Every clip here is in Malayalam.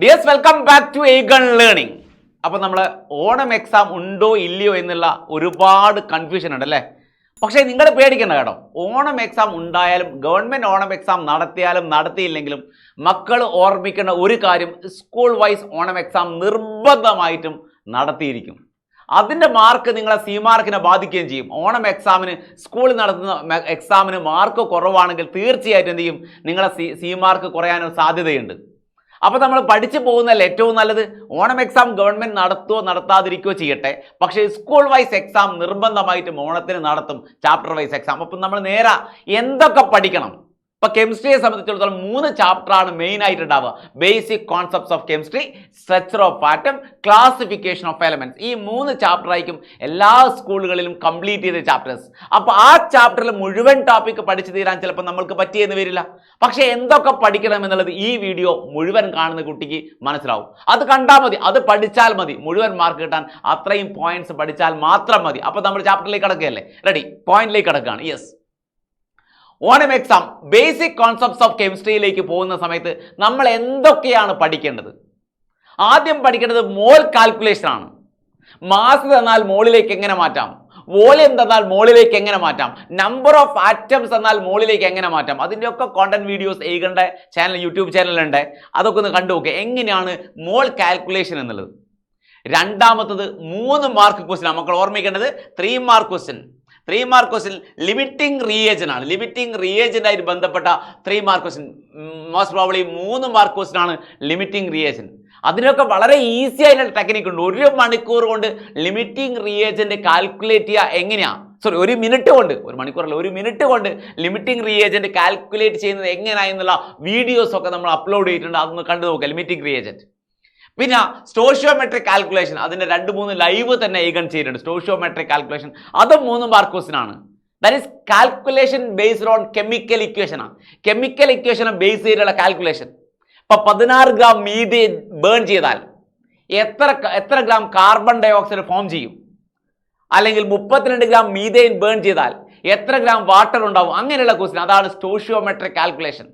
Dears welcome back to again learning. അപ്പോൾ നമ്മൾ ഓണം എക്സാം ഉണ്ടോ ഇല്ലയോ എന്നുള്ള ഒരുപാട് കൺഫ്യൂഷൻ ഉണ്ട് അല്ലേ. പക്ഷേ നിങ്ങൾ പേടിക്കേണ്ട കേട്ടോ. ഓണം എക്സാം ഉണ്ടായാലും ഗവൺമെൻറ് ഓണം എക്സാം നടത്തിയാലും നടത്തിയില്ലെങ്കിലും മക്കൾ ഓർമ്മിക്കേണ്ട ഒരു കാര്യം, സ്കൂൾ വൈസ് ഓണം എക്സാം നിർബന്ധമായിട്ടും നടത്തിയിരിക്കും. അതിൻ്റെ മാർക്ക് നിങ്ങളെ സി മാർക്കിനെ ബാധിക്കുകയും ചെയ്യും. ഓണം എക്സാമിന് സ്കൂളിൽ നടത്തുന്ന എക്സാമിന് മാർക്ക് കുറവാണെങ്കിൽ തീർച്ചയായിട്ടും എന്ത് ചെയ്യും, നിങ്ങളെ സി മാർക്ക് കുറയാനൊരു സാധ്യതയുണ്ട്. അപ്പോൾ നമ്മൾ പഠിച്ചു പോകുന്നതല്ല ഏറ്റവും നല്ലത്. ഓണം എക്സാം ഗവൺമെൻറ് നടത്തുകയോ നടത്താതിരിക്കുകയോ ചെയ്യട്ടെ, പക്ഷേ സ്കൂൾ വൈസ് എക്സാം നിർബന്ധമായിട്ടും ഓണത്തിന് നടത്തും, ചാപ്റ്റർ വൈസ് എക്സാം. അപ്പം നമ്മൾ നേരെ എന്തൊക്കെ പഠിക്കണം? ഇപ്പോൾ കെമിസ്ട്രിയെ സംബന്ധിച്ചിടത്തോളം 3 ചാപ്റ്ററാണ് മെയിൻ ആയിട്ട് ഉണ്ടാവുക. Basic concepts of chemistry, structure of atom, classification of elements. ഈ 3 ചാപ്റ്ററായിരിക്കും എല്ലാ സ്കൂളുകളിലും കംപ്ലീറ്റ് ചെയ്ത ചാപ്റ്റേഴ്സ്. അപ്പോൾ ആ ചാപ്റ്ററിൽ മുഴുവൻ ടോപ്പിക് പഠിച്ചു തീരാൻ ചിലപ്പോൾ നമ്മൾക്ക് പറ്റിയെന്ന് വരില്ല. പക്ഷേ എന്തൊക്കെ പഠിക്കണം എന്നുള്ളത് ഈ വീഡിയോ മുഴുവൻ കാണുന്ന കുട്ടിക്ക് മനസ്സിലാവും. അത് കണ്ടാൽ മതി, അത് പഠിച്ചാൽ മതി. മുഴുവൻ മാർക്ക് കിട്ടാൻ അത്രയും പോയിന്റ്സ് പഠിച്ചാൽ മാത്രം മതി. അപ്പോൾ നമ്മൾ ചാപ്റ്ററിലേക്ക് കിടക്കുകയല്ലേ, റെഡി, പോയിന്റിലേക്ക് കിടക്കുകയാണ്. Yes, Onam exam basic concepts of കെമിസ്ട്രിയിലേക്ക് പോകുന്ന സമയത്ത് നമ്മൾ എന്തൊക്കെയാണ് പഠിക്കേണ്ടത്? ആദ്യം പഠിക്കേണ്ടത് മോൾ കാൽക്കുലേഷൻ ആണ്. മാസ് തന്നാൽ മോളിലേക്ക് എങ്ങനെ മാറ്റാം, വോളിയം തന്നാൽ മോളിലേക്ക് എങ്ങനെ മാറ്റാം, നമ്പർ ഓഫ് ആറ്റംസ് എന്നാൽ മോളിലേക്ക് എങ്ങനെ മാറ്റാം, അതിൻ്റെയൊക്കെ കോണ്ടന്റ് വീഡിയോസ് ഏകണ്ട ചാനൽ, യൂട്യൂബ് ചാനലുണ്ട്. അതൊക്കെ ഒന്ന് കണ്ടു നോക്കുക, എങ്ങനെയാണ് മോൾ കാൽക്കുലേഷൻ എന്നുള്ളത്. രണ്ടാമത്തത് 3 മാർക്ക് ക്വസ്റ്റ്യൻ. മക്കൾ ഓർമ്മിക്കേണ്ടത് 3 mark question. 3 mark question limiting reagent ആണ്. ലിമിറ്റിംഗ് റിയേജൻ ആയിട്ട് ബന്ധപ്പെട്ട 3 mark question, most probably 3 mark question ആണ് ലിമിറ്റിംഗ് റിയേജൻ. അതിനൊക്കെ വളരെ ഈസി ആയിട്ടുള്ള ടെക്നിക്ക് ഉണ്ട്. 1 മണിക്കൂർ കൊണ്ട് ലിമിറ്റിംഗ് റിയേജന്റ് കാൽക്കുലേറ്റ് ചെയ്യുക എങ്ങനെയാ, സോറി 1 മിനിറ്റ് കൊണ്ട്, 1 മണിക്കൂറല്ല, 1 മിനിറ്റ് കൊണ്ട് ലിമിറ്റിംഗ് റിയേജന്റ് കാൽക്കുലേറ്റ് ചെയ്യുന്നത് എങ്ങനെയാണെന്നുള്ള വീഡിയോസ് ഒക്കെ നമ്മൾ അപ്ലോഡ് ചെയ്തിട്ടുണ്ട്. അതൊന്ന് കണ്ടു നോക്കുക, ലിമിറ്റിംഗ് റിയേജന്റ്. പിന്നെ സ്റ്റോഷിയോമെട്രിക് കാൽക്കുലേഷൻ, അതിൻ്റെ 2-3 ലൈവ് തന്നെ ഏകൺ ചെയ്തിട്ടുണ്ട്. സ്റ്റോഷിയോമെട്രിക് കാൽക്കുലേഷൻ അതും 3 മാർക്ക് ക്വസ്റ്റ്യൻ ആണ്. That is calculation based on chemical equation ആണ്. കെമിക്കൽ ഇക്വേഷനെ ബേസ് ചെയ്തിട്ടുള്ള കാൽക്കുലേഷൻ. ഇപ്പം 16 ഗ്രാം മീഥേൻ ബേൺ ചെയ്താൽ എത്ര gram carbon dioxide form ചെയ്യും, അല്ലെങ്കിൽ 32 ഗ്രാം മീഥേൻ ബേൺ ചെയ്താൽ എത്ര ഗ്രാം വാട്ടർ ഉണ്ടാവും, അങ്ങനെയുള്ള ക്വസ്റ്റ്യൻ. അതാണ് stoichiometric calculation,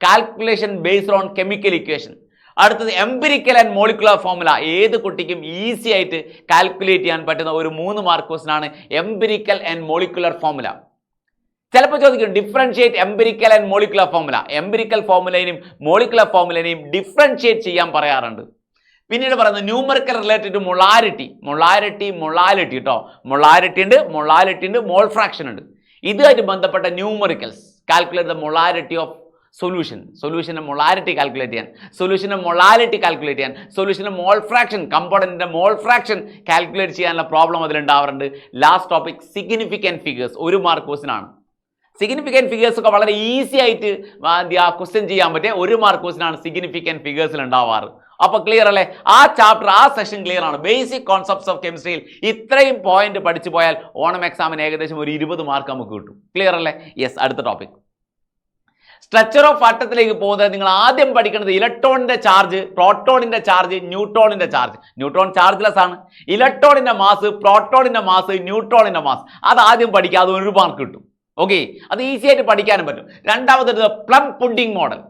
calculation based on chemical equation. അടുത്തത് എംപിരിക്കൽ ആൻഡ് മോളിക്കുലർ ഫോർമുല. ഏത് കുട്ടിക്കും ഈസി ആയിട്ട് കാൽക്കുലേറ്റ് ചെയ്യാൻ പറ്റുന്ന ഒരു 3 മാർക്ക് ക്വസ്റ്റ്യൻ ആണ് എംപിരിക്കൽ ആൻഡ് മോളിക്കുലർ ഫോർമുല. ചിലപ്പോൾ ചോദിക്കും differentiate empirical and molecular formula. Empirical ഫോർമുലയും മോളിക്കുലർ ഫോർമുലയും ഡിഫറൻഷിയേറ്റ് ചെയ്യാൻ പറയാറുണ്ട്. പിന്നീട് പറയുന്നത് numerical related to molarity. Molarity കേട്ടോ, മൊളാരിറ്റി ഉണ്ട്, മോൾ ഫ്രാക്ഷൻ ഉണ്ട്. ഇതുമായിട്ട് ബന്ധപ്പെട്ട numericals. Calculate the molarity of സൊല്യൂഷൻ്റെ മൊളാരിറ്റി കാൽക്കുലേറ്റ് ചെയ്യാൻ, സൊല്യൂഷൻ്റെ മൊളാലിറ്റി കാൽക്കുലേറ്റ് ചെയ്യാൻ, സൊല്യൂഷൻ്റെ മോൾ ഫ്രാക്ഷൻ, കമ്പോണൻറ്റിൻ്റെ മോൾ ഫ്രാക്ഷൻ കാൽക്കുലേറ്റ് ചെയ്യാനുള്ള പ്രോബ്ലം അതിലുണ്ടാവാറുണ്ട്. Last topic significant figures, 1 mark question ആണ്. സിഗ്നിഫിക്കൻറ്റ് ഫിഗേഴ്സ് ഒക്കെ വളരെ ഈസി ആയിട്ട് ക്വസ്റ്റ്യൻ ചെയ്യാൻ പറ്റിയ 1 മാർക്ക് ക്വസ്റ്റ്യൻ ആണ് സിഗ്നിഫിക്കൻറ്റ് ഫിഗേഴ്സിൽ ഉണ്ടാവാറ്. അപ്പോൾ ക്ലിയർ അല്ലേ? ആ ചാപ്റ്റർ, ആ സെഷൻ ക്ലിയർ ആണ്. ബേസിക് കോൺസെപ്റ്റ്സ് ഓഫ് കെമിസ്ട്രിയിൽ ഇത്രയും പോയിന്റ് പഠിച്ചു പോയാൽ ഓണം എക്സാമിന് ഏകദേശം ഒരു 20 മാർക്ക് നമുക്ക് കിട്ടും. ക്ലിയർ അല്ലേ? യെസ്, അടുത്ത ടോപ്പിക് സ്ട്രക്ചർ ഓഫ് ആറ്റത്തിലേക്ക് പോകുന്നത്. നിങ്ങൾ ആദ്യം പഠിക്കുന്നത് ഇലക്ട്രോണിന്റെ ചാർജ്, പ്രോട്ടോണിന്റെ ചാർജ്, ന്യൂട്രോണിന്റെ ചാർജ്. ന്യൂട്രോൺ ചാർജ്ലെസ് ആണ്. ഇലക്ട്രോണിന്റെ മാസ്, പ്രോട്ടോണിന്റെ മാസ്, ന്യൂട്രോണിന്റെ മാസ്, അത് ആദ്യം പഠിക്കുക. അത് 1 മാർക്ക് കിട്ടും. ഓക്കെ, അത് ഈസി ആയിട്ട് പഠിക്കാനും പറ്റും. രണ്ടാമത് പ്ലം പുഡിംഗ് മോഡൽ.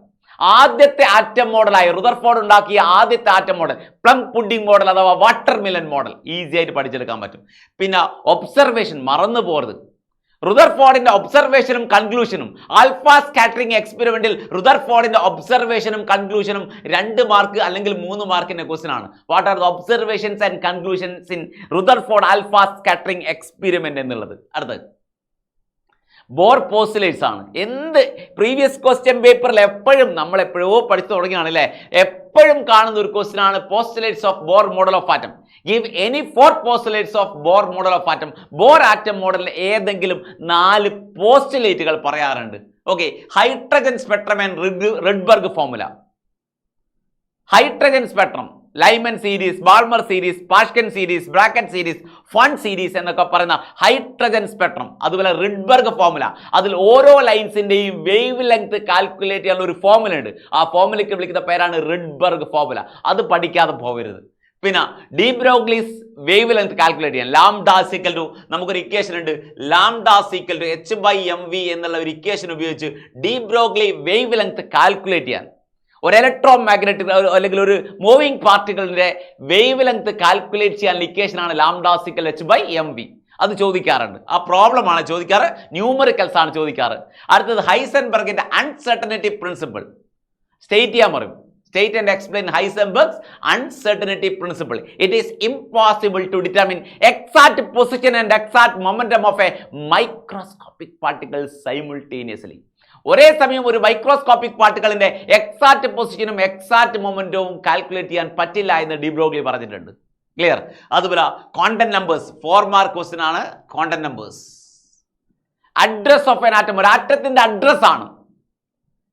ആദ്യത്തെ ആറ്റം മോഡലായി റുദർഫോർഡ് ഉണ്ടാക്കിയ ആദ്യത്തെ atom model plum pudding model അഥവാ വാട്ടർ മിലൻ മോഡൽ ഈസി ആയിട്ട് പഠിച്ചെടുക്കാൻ പറ്റും. പിന്നെ ഒബ്സർവേഷൻ മറന്നു പോകരുത്. റുദർഫോർഡിന്റെ ഒബ്സർവേഷനും കൺക്ലൂഷനും, ആൽഫ സ്കാറ്ററിംഗ് എക്സ്പെരിമെന്റിൽ റുദർഫോർഡിന്റെ ഒബ്സർവേഷനും കൺക്ലൂഷനും 2 മാർക്ക് അല്ലെങ്കിൽ 3 മാർക്കിന്റെ ക്വസ്റ്റ്യൻ ആണ്. What are the observations and conclusions in Rutherford alpha scattering experiment എന്നുള്ളത്. അടുത്തത് ബോർ പോസ്റ്റുലേറ്റ്സ് ആണ്. എന്ത് പ്രീവിയസ് ക്വസ്റ്റ്യൻ പേപ്പറിൽ നമ്മൾ എപ്പോഴോ പഠിച്ചു തുടങ്ങിയാണ് അല്ലേ, എപ്പോഴും കാണുന്ന ഒരു ക്വസ്റ്റ്യൻ ആണ് postulates of Bohr model of atom. Give any 4 postulates of Bohr model of atom. Bohr atom മോഡലിൽ ഏതെങ്കിലും 4 പോസ്റ്റുലേറ്റുകൾ പറയാറുണ്ട്. Okay, hydrogen spectrum and Rydberg formula. Hydrogen spectrum, Lyman series, Balmer series, Paschen series, Brackett series, Pfund series എന്നൊക്കെ പറയുന്ന ഹൈഡ്രജൻ സ്പെക്ട്രം. അതുപോലെ റിഡ്ബർഗ് ഫോർമുല, അതിൽ ഓരോ ലൈൻസിന്റെയും വേവ് ലെങ്ത് കാൽക്കുലേറ്റ് ചെയ്യാനുള്ള ഒരു ഫോർമുല ഉണ്ട്. ആ ഫോർമുലയ്ക്ക് വിളിക്കുന്ന പേരാണ് റിഡ്ബർഗ് ഫോർമുല. അത് പഠിക്കാതെ പോകരുത്. പിന്നെ D Broglie's wave length calculate ചെയ്യാൻ ലാംഡ ഈക്വൽ ടു, നമുക്കൊരു ഇക്വേഷൻ ഉണ്ട്, ലാംഡ ഈക്വൽ ടു h/mv എന്നുള്ള ഒരു ഇക്വേഷൻ ഉപയോഗിച്ച് D Broglie wave length calculate ചെയ്യാൻ ഒരു ഇലക്ട്രോ മാഗ്നറ്റിക് അല്ലെങ്കിൽ ഒരു മൂവിങ് പാർട്ടിക്കിളിന്റെ വേവ് ലെങ്ത് കാൽക്കുലേറ്റ് ചെയ്യാൻ ഇക്വേഷനാണ് λ/h/mv. അത് ചോദിക്കാറുണ്ട്. ആ പ്രോബ്ലമാണ് ചോദിക്കാറ്, ന്യൂമറിക്കൽസ് ആണ് ചോദിക്കാറ്. അടുത്തത് ഹൈസൻബർഗിന്റെ അൺസർട്ടനിറ്റി പ്രിൻസിപ്പിൾ സ്റ്റേറ്റ് ചെയ്യാൻ പറയും. State and explain Heisenberg's uncertainty principle. It is impossible to determine exact position and exact momentum of a microscopic particle simultaneously. ഒരേ സമയം ഒരു മൈക്രോസ്കോപ്പിക് പാർട്ടിക്കിളിന്റെ എക്സാക്ട് പൊസിഷനും എക്സാക്ട് മൊമെന്റവും കാൽക്കുലേറ്റ് ചെയ്യാൻ പറ്റില്ല എന്ന് ഡി ബ്രോഗ്ലി പറഞ്ഞിട്ടുണ്ട്. ക്ലിയർ? അതുപോലെ ക്വാണ്ടം നമ്പേഴ്സ് 4 മാർക്ക് ക്വസ്റ്റ്യൻ ആണ്. Quantum numbers address of an atom, ഒരു ആറ്റത്തിന്റെ അഡ്രസ് ആണ്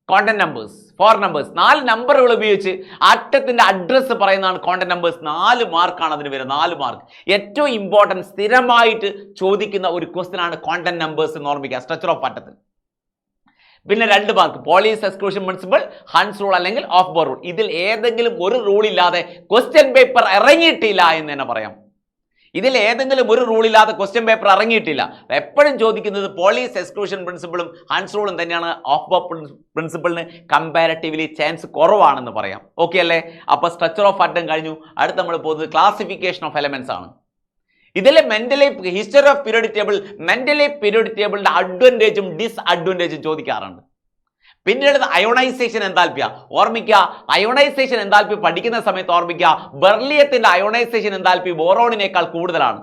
ക്വാണ്ടം നമ്പേഴ്സ്. 4 നമ്പേഴ്സ്, 4 നമ്പറുകൾ ഉപയോഗിച്ച് ആറ്റത്തിന്റെ അഡ്രസ്സ് പറയുന്നതാണ് ക്വാണ്ടം നമ്പേഴ്സ്. 4 മാർക്കാണ് അതിന് വരുന്നത്. 4 മാർക്ക്. ഏറ്റവും ഇമ്പോർട്ടൻറ്റ് സ്ഥിരമായിട്ട് ചോദിക്കുന്ന ഒരു ക്വസ്റ്റ്യൻ ആണ് ക്വാണ്ടം നമ്പേഴ്സ് എന്ന് ഓർമ്മിക്കുക സ്ട്രക്ചർ ഓഫ് ആറ്റത്തിൽ. പിന്നെ 2 mark Pauli's exclusion principle, Hund's rule അല്ലെങ്കിൽ ഓഫ് ബോർ റൂൾ. ഇതിൽ ഏതെങ്കിലും ഒരു റൂൾ ഇല്ലാതെ ക്വസ്റ്റ്യൻ പേപ്പർ ഇറങ്ങിയിട്ടില്ല എന്ന് തന്നെ പറയാം. ഇതിൽ ഏതെങ്കിലും ഒരു റൂളില്ലാതെ ക്വസ്റ്റ്യൻ പേപ്പർ ഇറങ്ങിയിട്ടില്ല. എപ്പോഴും ചോദിക്കുന്നത് പോളീസ് എക്സ്ക്ലൂഷൻ പ്രിൻസിപ്പിളും ഹൺസ് റൂളും തന്നെയാണ്. ഓഫ് ബോർ പ്രിൻസിപ്പിളിന് കമ്പാരിറ്റീവ്ലി ചാൻസ് കുറവാണെന്ന് പറയാം. ഓക്കെ അല്ലേ? അപ്പോൾ സ്ട്രക്ചർ ഓഫ് ആറ്റം കഴിഞ്ഞു. അടുത്ത് നമ്മൾ പോകുന്നത് ക്ലാസിഫിക്കേഷൻ ഓഫ് എലമെന്റ്സ് ആണ്. ഇതിലെ mentally history of periodic table, mentally periodic ടേബിളിന്റെ അഡ്വാൻറ്റേജും ഡിസ്അഡ്വാൻറ്റേജും ചോദിക്കാറുണ്ട്. പിന്നീട് അയോണൈസേഷൻ എൻതാൽപ്പിയ ഓർമ്മിക്കുക. അയോണൈസേഷൻ എൻതാൽപ്പി പഠിക്കുന്ന സമയത്ത് ഓർമ്മിക്കുക, ബെർലിയത്തിന്റെ അയോണൈസേഷൻ എൻതാൽപ്പി ബോറോണിനേക്കാൾ കൂടുതലാണ്.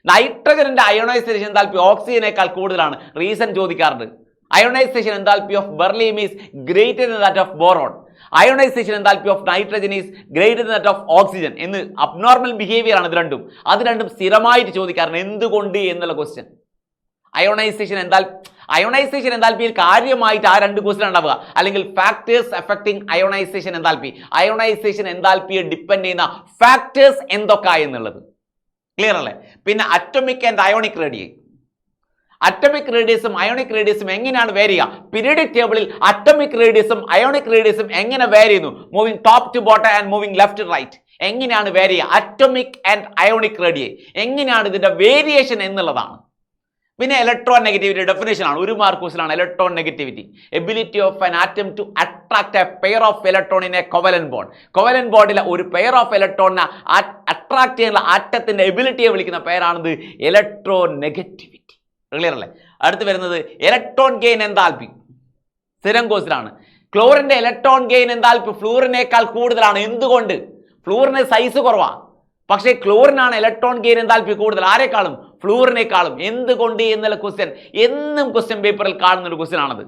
നൈട്രജന്റെ അയോണൈസേഷൻ എൻതാൽപ്പി ഓക്സിജനേക്കാൾ കൂടുതലാണ്. റീസൺ ചോദിക്കാറുണ്ട്. Ionisation enthalpy of beryllium is greater than that of boron. Ionisation enthalpy of nitrogen is greater than that of oxygen എന്ന് അബ്നോർമൽ ബിഹേവിയർ ആണ് ഇത് രണ്ടും. അത് രണ്ടും സ്ഥിരമായിട്ട് ചോദിക്കാറുണ്ട്. എന്തുകൊണ്ട് എന്നുള്ള ക്വസ്റ്റ്യൻ. അയോണൈസേഷൻ എൻതാൽപ്പിയിൽ കാര്യമായിട്ട് ആ 2 ക്വസ്റ്റ്യൻ ഉണ്ടാവുക. അല്ലെങ്കിൽ factors affecting ionisation enthalpy, ionisation എൻതാൽപ്പിയെ ഡിപ്പെൻഡ് ചെയ്യുന്ന ഫാക്ടേഴ്സ് എന്തൊക്കെ എന്നുള്ളത്. ക്ലിയർ അല്ലേ? പിന്നെ atomic and ionic radius, atomic റേഡിയസും അയോണിക് റേഡിയസും എങ്ങനെയാണ് വേരി ചെയ്യുക? പീരിയോഡിക് ടേബിളിൽ അറ്റോമിക് റേഡിയസും അയോണിക് റേഡിയസും എങ്ങനെ വേരി ചെയ്യുന്നു? Moving top to bottom and moving left to right. എങ്ങനെയാണ് വേരി ചെയ്യുക? അറ്റോമിക് ആൻഡ് അയോണിക് റേഡിയസ് എങ്ങനെയാണ് ഇതിന്റെ വേരിയേഷൻ എന്നുള്ളതാണ്. പിന്നെ ഇലക്ട്രോൺ നെഗറ്റിവിറ്റി ഡെഫിനേഷൻ ആണ്. 1 mark question electron negativity. Ability of an atom to attract a pair of electron in a covalent bond. Covalent ബോണ്ടിലെ ഒരു പെയർ ഓഫ് ഇലക്ട്രോണിനെ അട്രാക്ട് ചെയ്യാനുള്ള ആറ്റത്തിന്റെ എബിലിറ്റിയെ വിളിക്കുന്ന പേരാണിത് ഇലക്ട്രോ നെഗറ്റിവിറ്റി. ക്ലിയർ അല്ലേ? അടുത്ത് വരുന്നത് ഇലക്ട്രോൺ ഗെയിൻ എൻതാൽപ്പി. സ്ഥിരം ക്വസ്റ്റ്യൻ ആണ്. ക്ലോറിന്റെ ഇലക്ട്രോൺ ഗെയിൻ എൻതാൽപ്പി ഫ്ലൂറിനേക്കാൾ കൂടുതലാണ്. എന്തുകൊണ്ട്? ഫ്ലൂറിന് സൈസ് കുറവാണ്, പക്ഷേ ക്ലോറിനാണ് ഇലക്ട്രോൺ ഗെയിൻ എൻതാൽപ്പി കൂടുതൽ. ആരെക്കാളും? ഫ്ലൂറിനേക്കാളും. എന്തുകൊണ്ട് എന്നുള്ള ക്വസ്റ്റ്യൻ എന്നും ക്വസ്റ്റ്യൻ പേപ്പറിൽ കാണുന്ന ഒരു ക്വസ്റ്റ്യൻ ആണത്.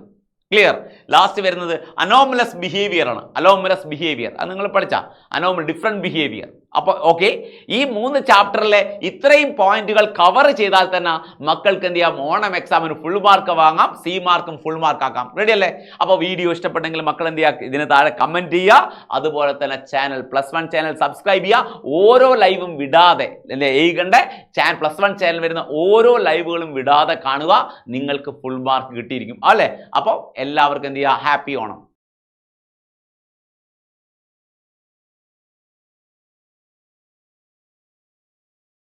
ക്ലിയർ? ലാസ്റ്റ് വരുന്നത് അനോമലസ് ബിഹേവിയർ ആണ്. അനോമലസ് ബിഹേവിയർ അത് നിങ്ങൾ പഠിച്ച ഡിഫറെന്റ് ബിഹേവിയർ. അപ്പോൾ ഓക്കെ, ഈ 3 ചാപ്റ്ററിലെ ഇത്രയും പോയിന്റുകൾ കവർ ചെയ്താൽ തന്നെ മക്കൾക്ക് എന്ത് ചെയ്യാം? ഓണം എക്സാമിന് ഫുൾ മാർക്ക് വാങ്ങാം, സി മാർക്കും ഫുൾ മാർക്ക് ആക്കാം. റെഡി അല്ലേ? അപ്പോൾ വീഡിയോ ഇഷ്ടപ്പെട്ടെങ്കിൽ മക്കൾ എന്ത് ചെയ്യുക? ഇതിന് താഴെ കമന്റ് ചെയ്യുക. അതുപോലെ തന്നെ ചാനൽ +1 ചാനൽ സബ്സ്ക്രൈബ് ചെയ്യുക. ഓരോ ലൈവും വിടാതെ എഴുകണ്ട ചാനൽ +1 ചാനൽ വരുന്ന ഓരോ ലൈവുകളും വിടാതെ കാണുക. നിങ്ങൾക്ക് ഫുൾ മാർക്ക് കിട്ടിയിരിക്കും അല്ലേ? അപ്പോൾ എല്ലാവർക്കും എന്ത് ചെയ്യുക? ഹാപ്പി ഓണം.